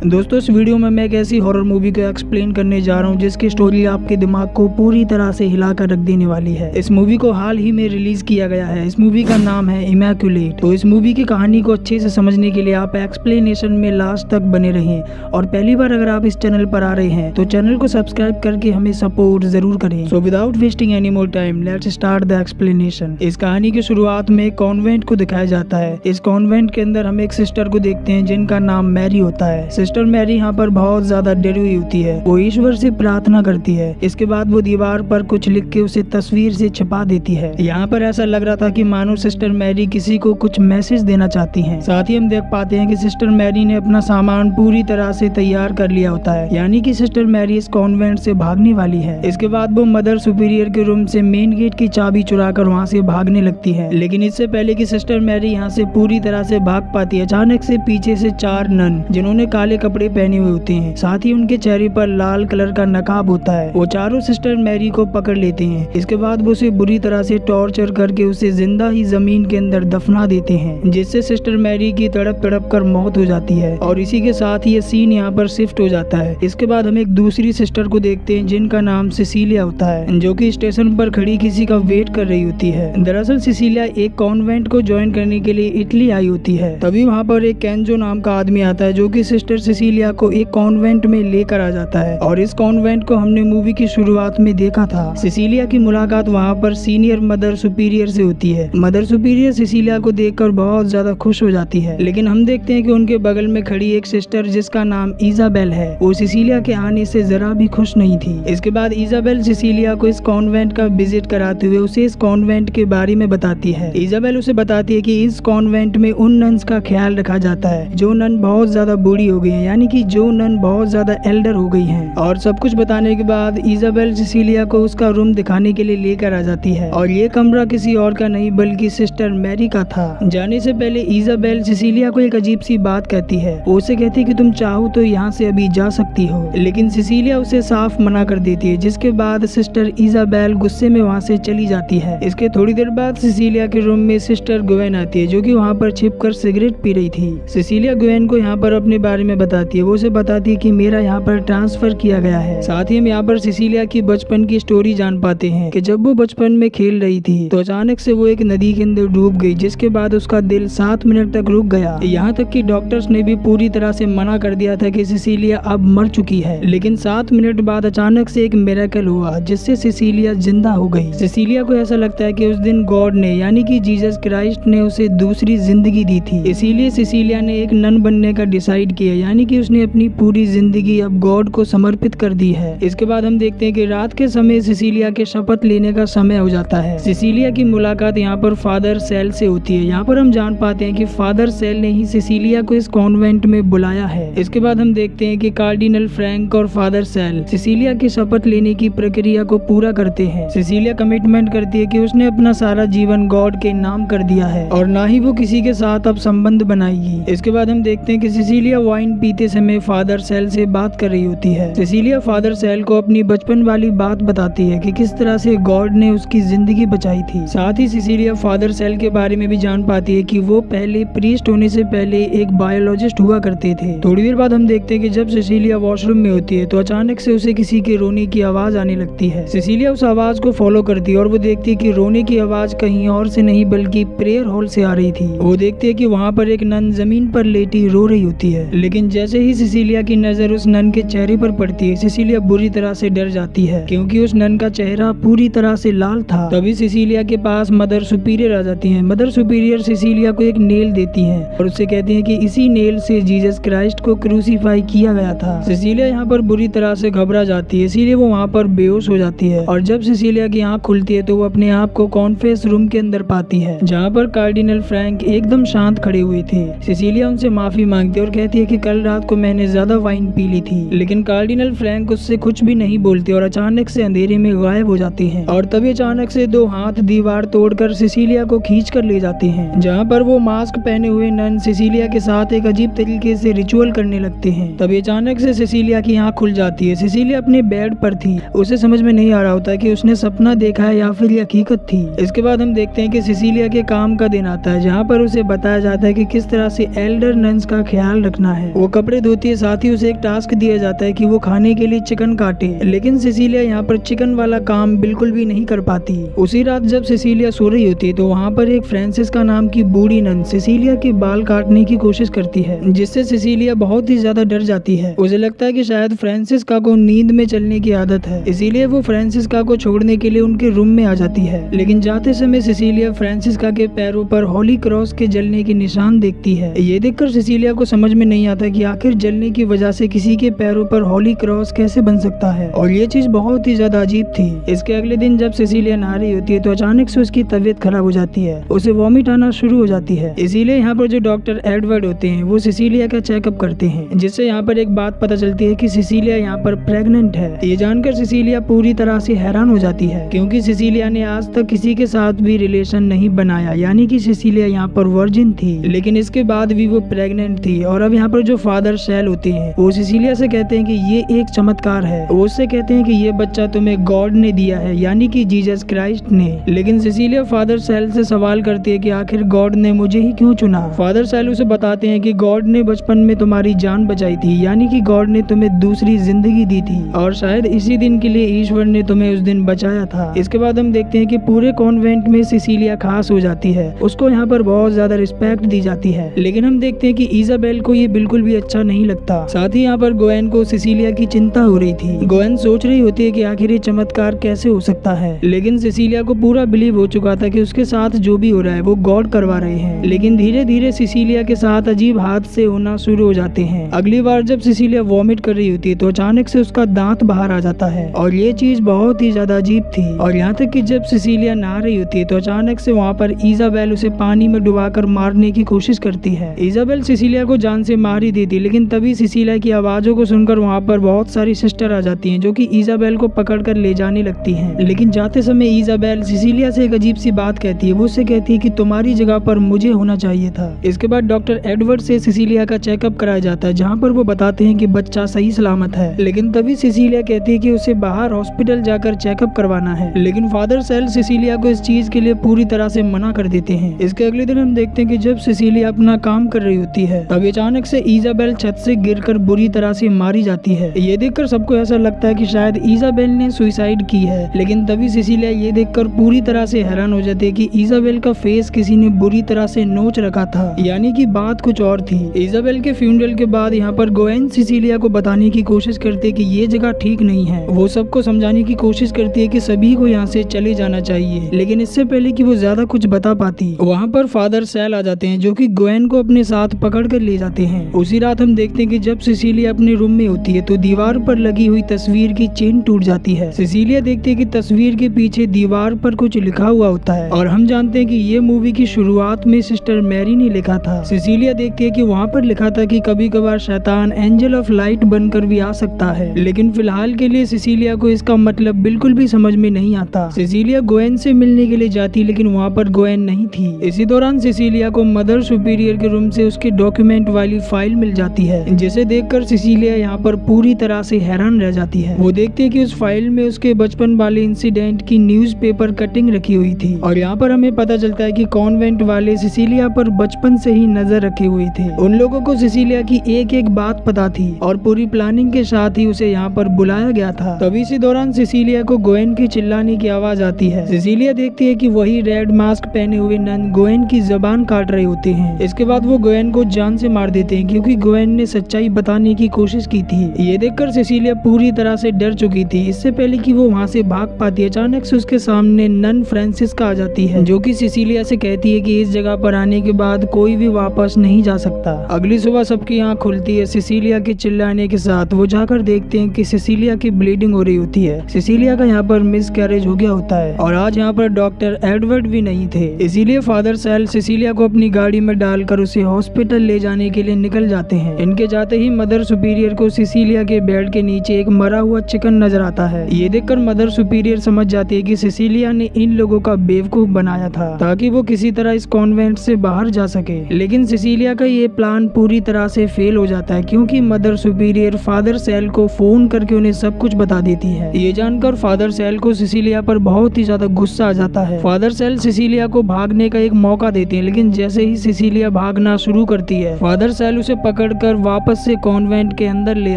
दोस्तों इस वीडियो में मैं एक ऐसी हॉरर मूवी को एक्सप्लेन करने जा रहा हूँ जिसकी स्टोरी आपके दिमाग को पूरी तरह से हिला कर रख देने वाली है। इस मूवी को हाल ही में रिलीज किया गया है। इस मूवी का नाम है इमैक्युलेट। तो इस मूवी की कहानी को अच्छे से समझने के लिए आप एक्सप्लेनेशन में लास्ट तक बने रहें और पहली बार अगर आप इस चैनल पर आ रहे हैं तो चैनल को सब्सक्राइब करके हमें सपोर्ट जरूर करें। So without wasting any more time let's start the explanation. इस कहानी की शुरुआत में एक कॉन्वेंट को दिखाया जाता है। इस कॉन्वेंट के अंदर हम एक सिस्टर को देखते हैं जिनका नाम मैरी होता है। सिस्टर मैरी यहाँ पर बहुत ज्यादा डरी हुई होती है। वो ईश्वर से प्रार्थना करती है। इसके बाद वो दीवार पर कुछ लिख के उसे तस्वीर से छिपा देती है। यहाँ पर ऐसा लग रहा था कि मानो सिस्टर मैरी किसी को कुछ मैसेज देना चाहती हैं। साथ ही हम देख पाते हैं कि सिस्टर मैरी ने अपना सामान पूरी तरह से तैयार कर लिया होता है, यानी कि सिस्टर मैरी इस कॉन्वेंट से भागने वाली है। इसके बाद वो मदर सुपीरियर के रूम से मेन गेट की चाबी चुरा कर वहाँ से भागने लगती है। लेकिन इससे पहले कि सिस्टर मैरी यहाँ से पूरी तरह से भाग पाती है, अचानक से पीछे से 4 नन जिन्होंने काले कपड़े पहने हुए होते हैं, साथ ही उनके चेहरे पर लाल कलर का नकाब होता है, वो चारों सिस्टर मैरी को पकड़ लेते हैं। इसके बाद वो उसे बुरी तरह से टॉर्चर करके उसे जिंदा ही जमीन के अंदर दफना देते हैं, जिससे सिस्टर मैरी की तड़प तड़प कर मौत हो जाती है। और इसी के साथ ये सीन यहाँ पर शिफ्ट हो जाता है। इसके बाद हम एक दूसरी सिस्टर को देखते हैं जिनका नाम सिसिलिया होता है, जो कि स्टेशन पर खड़ी किसी का वेट कर रही होती है। दरअसल सिसिलिया एक कॉन्वेंट को ज्वाइन करने के लिए इटली आई होती है। तभी वहाँ पर एक कैंजो नाम का आदमी आता है जो कि सिस्टर सिसिलिया को एक कॉन्वेंट में लेकर आ जाता है। और इस कॉन्वेंट को हमने मूवी की शुरुआत में देखा था। सिसिलिया की मुलाकात वहाँ पर सीनियर मदर सुपीरियर से होती है। मदर सुपीरियर सिसिलिया को देखकर बहुत ज्यादा खुश हो जाती है, लेकिन हम देखते हैं कि उनके बगल में खड़ी एक सिस्टर जिसका नाम इजाबेल है, वो सिसिलिया के आने से जरा भी खुश नहीं थी। इसके बाद इजाबेल सिसिलिया को इस कॉन्वेंट का विजिट कराते हुए उसे इस कॉन्वेंट के बारे में बताती है। इजाबेल उसे बताती है कि इस कॉन्वेंट में उन नन्स का ख्याल रखा जाता है जो नन बहुत ज्यादा बूढ़ी हो गई है, यानी कि जो नन बहुत ज्यादा एल्डर हो गई हैं। और सब कुछ बताने के बाद इजाबेल सिसिलिया को उसका रूम दिखाने के लिए लेकर आ जाती है। और ये कमरा किसी और का नहीं बल्कि सिस्टर मैरी का था। जाने से पहले इजाबेल सिसिलिया को एक अजीब सी बात कहती है। वो उसे कहती है कि तुम चाहो तो यहाँ से अभी जा सकती हो, लेकिन सिसिलिया उसे साफ मना कर देती है। जिसके बाद सिस्टर इजाबेल गुस्से में वहाँ से चली जाती है। इसके थोड़ी देर बाद सिसिलिया के रूम में सिस्टर ग्वेन आती है जो कि वहाँ पर छिपकर सिगरेट पी रही थी। सिसिलिया ग्वेन को यहाँ पर अपने बारे में बताती है। वो उसे बताती है कि मेरा यहाँ पर ट्रांसफर किया गया है। साथ ही हम यहाँ पर सिसिलिया की बचपन की स्टोरी जान पाते हैं कि जब वो बचपन में खेल रही थी तो अचानक से वो एक नदी के अंदर डूब गई, जिसके बाद उसका दिल 7 मिनट तक रुक गया। यहाँ तक कि डॉक्टर्स ने भी पूरी तरह से मना कर दिया था कि सिसिलिया अब मर चुकी है। लेकिन 7 मिनट बाद अचानक से एक मिरेकल हुआ जिससे सिसिलिया जिंदा हो गई। सिसिलिया को ऐसा लगता है कि उस दिन गॉड ने यानी कि जीसस क्राइस्ट ने उसे दूसरी जिंदगी दी थी। इसीलिए सिसिलिया ने एक नन बनने का डिसाइड किया, यानी कि उसने अपनी पूरी जिंदगी अब गॉड को समर्पित कर दी है। इसके बाद हम देखते हैं कि रात के समय सिसिलिया के शपथ लेने का समय हो जाता है। सिसिलिया की मुलाकात यहाँ पर फादर सेल से होती है। यहाँ पर हम जान पाते हैं कि फादर सेल ने ही सिसिलिया को इस कॉन्वेंट में बुलाया है। इसके बाद हम देखते हैं कि कार्डिनल फ्रैंक और फादर सेल सिसिलिया की शपथ लेने की प्रक्रिया को पूरा करते हैं। सिसिलिया कमिटमेंट करती है कि उसने अपना सारा जीवन गॉड के नाम कर दिया है और ना ही वो किसी के साथ अब संबंध बनाएगी। इसके बाद हम देखते हैं कि सिसिलिया वाइन पीते समय फादर सेल से बात कर रही होती है। सिसिलिया फादर सेल को अपनी बचपन वाली बात बताती है कि किस तरह से गॉड ने उसकी जिंदगी बचाई थी। साथ ही सिसिलिया फादर सेल के बारे में भी जान पाती है कि वो पहले प्रीस्ट होने से पहले एक बायोलॉजिस्ट हुआ करते थे। थोड़ी देर बाद हम देखते हैं कि जब सिसिलिया वॉशरूम में होती है तो अचानक से उसे किसी के रोने की आवाज आने लगती है। सिसिलिया उस आवाज को फॉलो करती है और वो देखती है कि रोने की आवाज कहीं और से नहीं बल्कि प्रेयर हॉल से आ रही थी। वो देखती है कि वहाँ पर एक नन जमीन पर लेटी रो रही होती है। लेकिन जैसे ही सिसिलिया की नजर उस नन के चेहरे पर पड़ती है, सिसिलिया बुरी तरह से डर जाती है क्योंकि उस नन का चेहरा पूरी तरह से लाल था। तभी सिसिलिया के पास मदर सुपीरियर आ जाती हैं। मदर सुपीरियर सिसिलिया को एक नेल देती हैं और उससे कहती हैं कि इसी नेल से जीसस क्राइस्ट को क्रूसीफाई किया गया था। सिसिलिया यहाँ पर बुरी तरह से घबरा जाती है, इसीलिए वो वहाँ पर बेहोश हो जाती है। और जब सिसिलिया की आँख खुलती है तो वो अपने आप को कॉन्फ्रेंस रूम के अंदर पाती है जहाँ पर कार्डिनल फ्रैंक एकदम शांत खड़े हुए थे। सिसिलिया उनसे माफी मांगती है और कहती है कि कल रात को मैंने ज्यादा वाइन पी ली थी। लेकिन कार्डिनल फ्रैंक उससे कुछ भी नहीं बोलते और अचानक से अंधेरे में गायब हो जाते हैं। और तभी अचानक से 2 हाथ दीवार तोड़कर सिसिलिया को खींच कर ले जाते हैं, जहाँ पर वो मास्क पहने हुए नन सिसिलिया के साथ एक अजीब तरीके से रिचुअल करने लगते हैं। तभी अचानक से सिसिलिया की आँख खुल जाती है। सिसिलिया अपने बेड पर थी, उसे समझ में नहीं आ रहा होता कि उसने सपना देखा है या फिर हकीकत थी। इसके बाद हम देखते हैं कि सिसिलिया के काम का दिन आता है जहाँ पर उसे बताया जाता है कि किस तरह से एल्डर नन्स का ख्याल रखना है। वो कपड़े धोती है, साथ ही उसे एक टास्क दिया जाता है कि वो खाने के लिए चिकन काटे, लेकिन सिसिलिया यहाँ पर चिकन वाला काम बिल्कुल भी नहीं कर पाती। उसी रात जब सिसिलिया सो रही होती है तो वहाँ पर एक फ्रांसिस्का नाम की बूढ़ी नन सिसिलिया के बाल काटने की कोशिश करती है, जिससे सिसिलिया बहुत ही ज्यादा डर जाती है। उसे लगता है कि शायद फ्रांसिस्का को नींद में चलने की आदत है, इसीलिए वो फ्रांसिस्का को छोड़ने के लिए उनके रूम में आ जाती है। लेकिन जाते समय सिसिलिया फ्रांसिस्का के पैरों पर होली क्रॉस के जलने के निशान देखती है। ये देखकर सिसिलिया को समझ में नहीं आता कि आखिर जलने की वजह से किसी के पैरों पर होली क्रॉस कैसे बन सकता है, और ये चीज बहुत ही ज्यादा अजीब थी। इसके अगले दिन जब सिसिलिया नहा रही होती है तो अचानक से उसकी तबीयत खराब हो जाती है, उसे वॉमिट आना शुरू हो जाती है। इसीलिए यहाँ पर जो डॉक्टर एडवर्ड होते हैं वो सिसिलिया का चेकअप करते हैं, जिससे यहाँ पर एक बात पता चलती है कि सिसिलिया यहाँ पर प्रेग्नेंट है। ये जानकर सिसिलिया पूरी तरह से हैरान हो जाती है, क्योंकि सिसिलिया ने आज तक किसी के साथ भी रिलेशन नहीं बनाया, यानी कि सिसिलिया यहाँ पर वर्जिन थी, लेकिन इसके बाद भी वो प्रेग्नेंट थी। और अब यहाँ पर जो फादर सेल होते हैं वो सिसिलिया से कहते हैं कि ये एक चमत्कार है। वो उससे कहते हैं कि ये बच्चा तुम्हें गॉड ने दिया है, यानी कि जीसस क्राइस्ट ने। लेकिन सिसिलिया फादर सेल से सवाल करती है कि आखिर गॉड ने मुझे ही क्यों चुना। फादर सेल उसे बताते हैं कि गॉड ने बचपन में तुम्हारी जान बचाई थी, यानी कि गॉड ने तुम्हें दूसरी जिंदगी दी थी, और शायद इसी दिन के लिए ईश्वर ने तुम्हें उस दिन बचाया था। इसके बाद हम देखते हैं कि पूरे कॉन्वेंट में सिसिलिया खास हो जाती है, उसको यहाँ पर बहुत ज्यादा रिस्पेक्ट दी जाती है। लेकिन हम देखते हैं कि इजाबेल को ये बिल्कुल भी अच्छा नहीं लगता। साथ ही यहाँ पर गोएन को सिसिलिया की चिंता हो रही थी। गोएन सोच रही होती है कि आखिर ये चमत्कार कैसे हो सकता है, लेकिन सिसिलिया को पूरा बिलीव हो चुका था कि उसके साथ जो भी हो रहा है वो गॉड करवा रहे हैं। लेकिन धीरे धीरे सिसिलिया के साथ अजीब हादसे होना शुरू हो जाते हैं। अगली बार जब सिसिलिया वॉमिट कर रही होती है तो अचानक से उसका दांत बाहर आ जाता है, और ये चीज बहुत ही ज्यादा अजीब थी। और यहाँ तक कि जब सिसिलिया नहा रही होती है तो अचानक से वहाँ पर इजाबेल उसे पानी में डुबाकर मारने की कोशिश करती है। इजाबेल सिसिलिया को जान से मार ही देती, लेकिन तभी सिसिलिया की आवाजों को सुनकर वहाँ पर बहुत सारी सिस्टर आ जाती हैं, जो कि इजाबेल को पकड़कर ले जाने लगती हैं। लेकिन जाते समय इजाबेल सिसिलिया से एक अजीब सी बात कहती है। वो उससे कहती है कि तुम्हारी जगह पर मुझे होना चाहिए था। इसके बाद डॉक्टर एडवर्ड से सिसिलिया का चेकअप कराया जाता है, जहाँ पर वो बताते हैं कि बच्चा सही सलामत है। लेकिन तभी सिसिलिया कहती है कि उसे बाहर हॉस्पिटल जाकर चेकअप करवाना है। लेकिन फादर सेल सिसिलिया को इस चीज के लिए पूरी तरह से मना कर देते हैं। इसके अगले दिन हम देखते हैं कि जब सिसिलिया अपना काम कर रही होती है तब अचानक से इजाबेल छत से गिरकर बुरी तरह से मारी जाती है। ये देखकर सबको ऐसा लगता है कि शायद इजाबेल ने सुसाइड की है। लेकिन तभी सिसिलिया ये देखकर पूरी तरह से हैरान हो जाती है कि इजाबेल का फेस किसी ने बुरी तरह से नोच रखा था, यानी कि बात कुछ और थी। इजाबेल के फ्यूनरल के बाद यहाँ पर गोएन सिसिलिया को बताने की कोशिश करती है कि ये जगह ठीक नहीं है। वो सबको समझाने की कोशिश करती है कि सभी को यहाँ से चले जाना चाहिए। लेकिन इससे पहले कि वो ज्यादा कुछ बता पाती, वहाँ पर फादर सेल आ जाते हैं, जो कि गोएन को अपने साथ पकड़ कर ले जाते हैं। उसी रात हम देखते हैं कि जब सिसिलिया अपने रूम में होती है तो दीवार पर लगी हुई तस्वीर की चेन टूट जाती है। सिसिलिया देखती है कि तस्वीर के पीछे दीवार पर कुछ लिखा हुआ होता है, और हम जानते हैं कि ये मूवी की शुरुआत में सिस्टर मैरी ने लिखा था। सिसिलिया देखती है कि वहाँ पर लिखा था कि कभी कभार शैतान एंजल ऑफ लाइट बनकर भी आ सकता है। लेकिन फिलहाल के लिए सिसिलिया को इसका मतलब बिल्कुल भी समझ में नहीं आता। सिसिलिया गोएन से मिलने के लिए जाती, लेकिन वहाँ पर गोएन नहीं थी। इसी दौरान सिसिलिया को मदर सुपीरियर के रूम से उसके डॉक्यूमेंट वाली फाइल मिल जाती है, जिसे देखकर सिसिलिया यहाँ पर पूरी तरह से हैरान रह जाती है। वो देखती है कि उस फाइल में उसके बचपन वाले इंसिडेंट की न्यूज़पेपर कटिंग रखी हुई थी, और यहाँ पर हमें पता चलता है कि कॉन्वेंट वाले सिसिलिया पर बचपन से ही नजर रखे हुए थे। उन लोगों को सिसिलिया की एक एक बात पता थी, और पूरी प्लानिंग के साथ ही उसे यहाँ पर बुलाया गया था। तभी इसी दौरान सिसिलिया को गोएन की चिल्लाने की आवाज आती है। सिसिलिया देखती है कि वही रेड मास्क पहने हुए नन गोएन की जबान काट रहे होते हैं। इसके बाद वो गोएन को जान से मार देते हैं, क्योंकि गोएन ने सच्चाई बताने की कोशिश की थी। ये देखकर सिसिलिया पूरी तरह से डर चुकी थी। इससे पहले कि वो वहाँ से भाग पाती, अचानक से उसके सामने नन फ्रांसिस्का आ जाती है, जो कि सिसिलिया से कहती है कि इस जगह पर आने के बाद कोई भी वापस नहीं जा सकता। अगली सुबह सबकी आँख खुलती है सिसिलिया के चिल्लाने के साथ। वो जाकर देखते हैं कि सिसिलिया की ब्लीडिंग हो रही होती है। सिसिलिया का यहाँ पर मिसकैरेज हो गया होता है, और आज यहाँ पर डॉक्टर एडवर्ड भी नहीं थे। इसीलिए फादर सेल सिसिलिया को अपनी गाड़ी में डालकर उसे हॉस्पिटल ले जाने के लिए निकल जाते हैं। इनके जाते ही मदर सुपीरियर को सिसिलिया के बेड के नीचे एक मरा हुआ चिकन नजर आता है। ये देखकर मदर सुपीरियर समझ जाती है कि सिसिलिया ने इन लोगों का बेवकूफ बनाया था, ताकि वो किसी तरह इस कॉन्वेंट से बाहर जा सके। लेकिन सिसिलिया का ये प्लान पूरी तरह से फेल हो जाता है, क्योंकि मदर सुपीरियर फादर सेल को फोन करके उन्हें सब कुछ बता देती है। ये जानकर फादर सेल को सिसिलिया पर बहुत ही ज्यादा गुस्सा आ जाता है। फादर सेल सिसिलिया को भागने का एक मौका देते हैं, लेकिन जैसे ही सिसिलिया भागना शुरू करती है, फादर सेल उसे पकड़ पकड़कर वापस से कॉन्वेंट के अंदर ले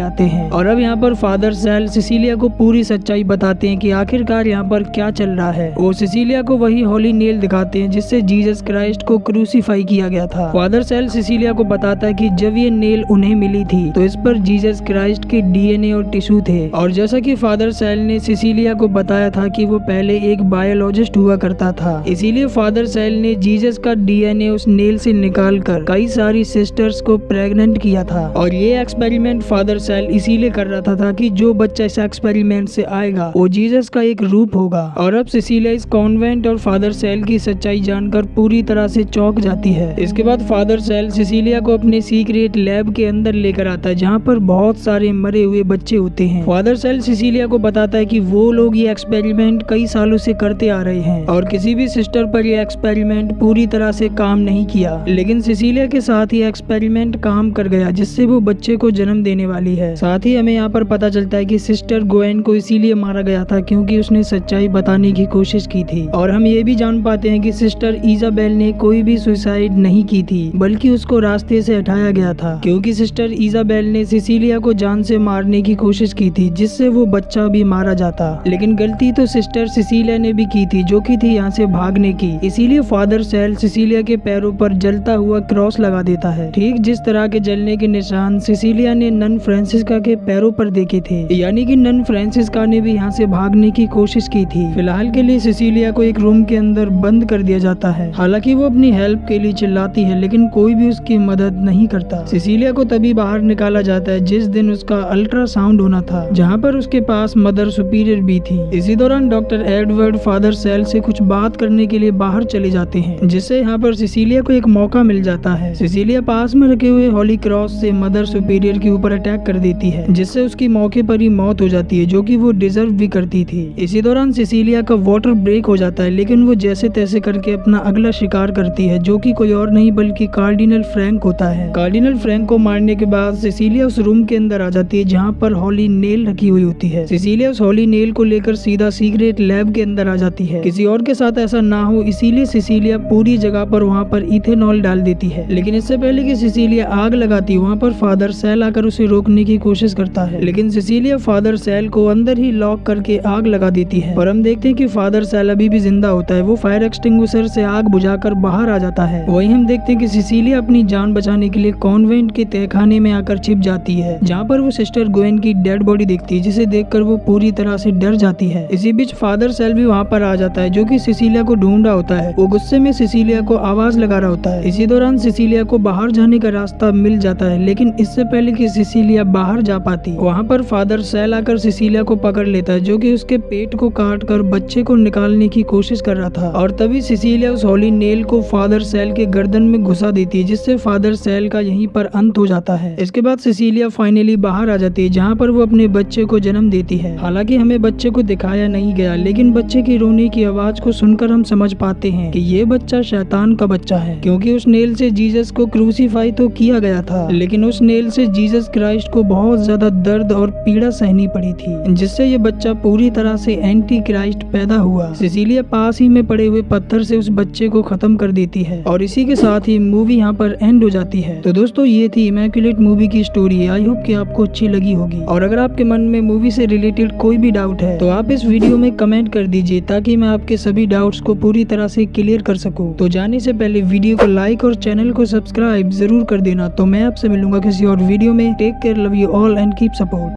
आते हैं। और अब यहाँ पर फादर सेल सिसिलिया को पूरी सच्चाई बताते हैं कि आखिरकार यहाँ पर क्या चल रहा है। वो सिसिलिया को वही होली नेल दिखाते हैं जिससे जीसस क्राइस्ट को क्रूसीफाई किया गया था। फादर सेल सिसिलिया को बताता है कि जब ये नेल उन्हें मिली थी तो इस पर जीसस क्राइस्ट के डीएनए और टिश्यू थे। और जैसा कि फादर सेल ने सिसिलिया को बताया था कि वो पहले एक बायोलॉजिस्ट हुआ करता था, इसीलिए फादर सेल ने जीसस का डीएनए उस नेल से निकालकर कई सारी सिस्टर्स को प्रेग्नेंट किया था। और ये एक्सपेरिमेंट फादर सेल इसीलिए कर रहा था कि जो बच्चा इस एक्सपेरिमेंट से आएगा वो जीसस का एक रूप होगा। और अब सिसिलिया इस कॉन्वेंट और फादर सेल की सच्चाई जानकर पूरी तरह से चौंक जाती है। इसके बाद फादर सेल सिसिलिया को अपने सीक्रेट लैब के अंदर लेकर आता है जहाँ पर बहुत सारे मरे हुए बच्चे होते हैं। फादर सेल सिसिलिया को बताता है कि वो लोग ये एक्सपेरिमेंट कई सालों से करते आ रहे हैं और किसी भी सिस्टर पर ये एक्सपेरिमेंट पूरी तरह से काम नहीं किया, लेकिन सिसिलिया के साथ ही एक्सपेरिमेंट काम कर गया जिससे वो बच्चे को जन्म देने वाली है। साथ ही हमें यहाँ पर पता चलता है कि सिस्टर गोएन को इसीलिए मारा गया था क्योंकि उसने सच्चाई बताने की कोशिश की थी। और हम ये भी जान पाते हैं कि सिस्टर इजाबेल ने कोई भी सुसाइड नहीं की थी बल्कि उसको रास्ते से हटाया गया था क्योंकि सिस्टर इजाबेल ने सिसिलिया को जान से मारने की कोशिश की थी जिससे वो बच्चा भी मारा जाता। लेकिन गलती तो सिस्टर सिसिलिया ने भी की थी जो की थी यहाँ से भागने की। इसीलिए फादर सेल सिसिलिया के पैरों पर जलता हुआ क्रॉस लगा देता है, ठीक जिस तरह के जलने के निशान सिसिलिया ने नन फ्रांसिस्का के पैरों पर देखे थे। यानी कि नन फ्रांसिस्का ने भी यहाँ से भागने की कोशिश की थी। फिलहाल के लिए सिसिलिया को एक रूम के अंदर बंद कर दिया जाता है। हालांकि वो अपनी हेल्प के लिए चिल्लाती है लेकिन कोई भी उसकी मदद नहीं करता। सिसिलिया को तभी बाहर निकाला जाता है जिस दिन उसका अल्ट्रासाउंड होना था जहाँ पर उसके पास मदर सुपीरियर भी थी। इसी दौरान डॉक्टर एडवर्ड फादर सेल से कुछ बात करने के लिए बाहर चले जाते हैं जिससे यहाँ पर सिसिलिया को एक मौका मिल जाता है। सिसिलिया पास में रखे हुए होली क्रॉस से मदर सुपीरियर के ऊपर अटैक कर देती है जिससे उसकी मौके पर ही मौत हो जाती है जो कि वो डिजर्व भी करती थी। इसी दौरान सिसिलिया का वाटर ब्रेक हो जाता है लेकिन वो जैसे तैसे करके अपना अगला शिकार करती है जो कि कोई और नहीं बल्कि कार्डिनल फ्रैंक होता है। कार्डिनल फ्रैंक को मारने के बाद सिसिलिया उस रूम के अंदर आ जाती है जहाँ पर होली नेल रखी हुई होती है। सिसिलिया उस होली नेल को लेकर सीधा सीक्रेट लैब के अंदर आ जाती है। किसी और के साथ ऐसा ना हो इसीलिए सिसिलिया पूरी जगह पर वहाँ पर इथेनॉल डाल देती है। लेकिन इससे पहले कि सिसिलिया आग लगाती वहाँ पर फादर सेल आकर उसे रोकने की कोशिश करता है लेकिन सिसिलिया फादर सेल को अंदर ही लॉक करके आग लगा देती है। और हम देखते हैं कि फादर सेल अभी भी जिंदा होता है। वो फायर एक्सटिंग्विशर से आग बुझाकर बाहर आ जाता है। वहीं हम देखते हैं कि सिसिलिया अपनी जान बचाने के लिए कॉन्वेंट के तहखाने में आकर छिप जाती है जहाँ पर वो सिस्टर गोएन की डेड बॉडी देखती है जिसे देखकर वो पूरी तरह से डर जाती है। इसी बीच फादर सेल भी वहाँ पर आ जाता है जो कि सिसिलिया को ढूंढ रहा होता है। वो गुस्से में सिसिलिया को आवाज लगा रहा होता है। इसी दौरान सिसिलिया को बाहर जाने का रास्ता मिल जाता है लेकिन इससे पहले कि सिसिलिया बाहर जा पाती वहाँ पर फादर सेल आकर सिसिलिया को पकड़ लेता है जो कि उसके पेट को काट कर बच्चे को निकालने की कोशिश कर रहा था। और तभी सिसिलिया उस होली नेल को फादर सेल के गर्दन में घुसा देती है जिससे फादर सेल का यहीं पर अंत हो जाता है। इसके बाद सिसिलिया फाइनली बाहर आ जाती है जहाँ पर वो अपने बच्चे को जन्म देती है। हालांकि हमें बच्चे को दिखाया नहीं गया लेकिन बच्चे की रोने की आवाज को सुनकर हम समझ पाते हैं कि ये बच्चा शैतान का बच्चा है क्योंकि उस नेल से जीसस को क्रूसीफाई तो किया गया था लेकिन उस नेल से जीसस क्राइस्ट को बहुत ज्यादा दर्द और पीड़ा सहनी पड़ी थी जिससे ये बच्चा पूरी तरह से एंटी क्राइस्ट पैदा हुआ। सिसिलिया पास ही में पड़े हुए पत्थर से उस बच्चे को खत्म कर देती है और इसी के साथ ही मूवी यहाँ पर एंड हो जाती है। तो दोस्तों ये थी इमैक्युलेट मूवी की स्टोरी। आई होप कि आपको अच्छी लगी होगी और अगर आपके मन में मूवी से रिलेटेड कोई भी डाउट है तो आप इस वीडियो में कमेंट कर दीजिए ताकि मैं आपके सभी डाउट्स को पूरी तरह से क्लियर कर सकूं। तो जाने से पहले वीडियो को लाइक और चैनल को सब्सक्राइब जरूर कर देना। तो मैं आपसे मिलूंगा किसी और वीडियो में। Take care, love you all and keep support.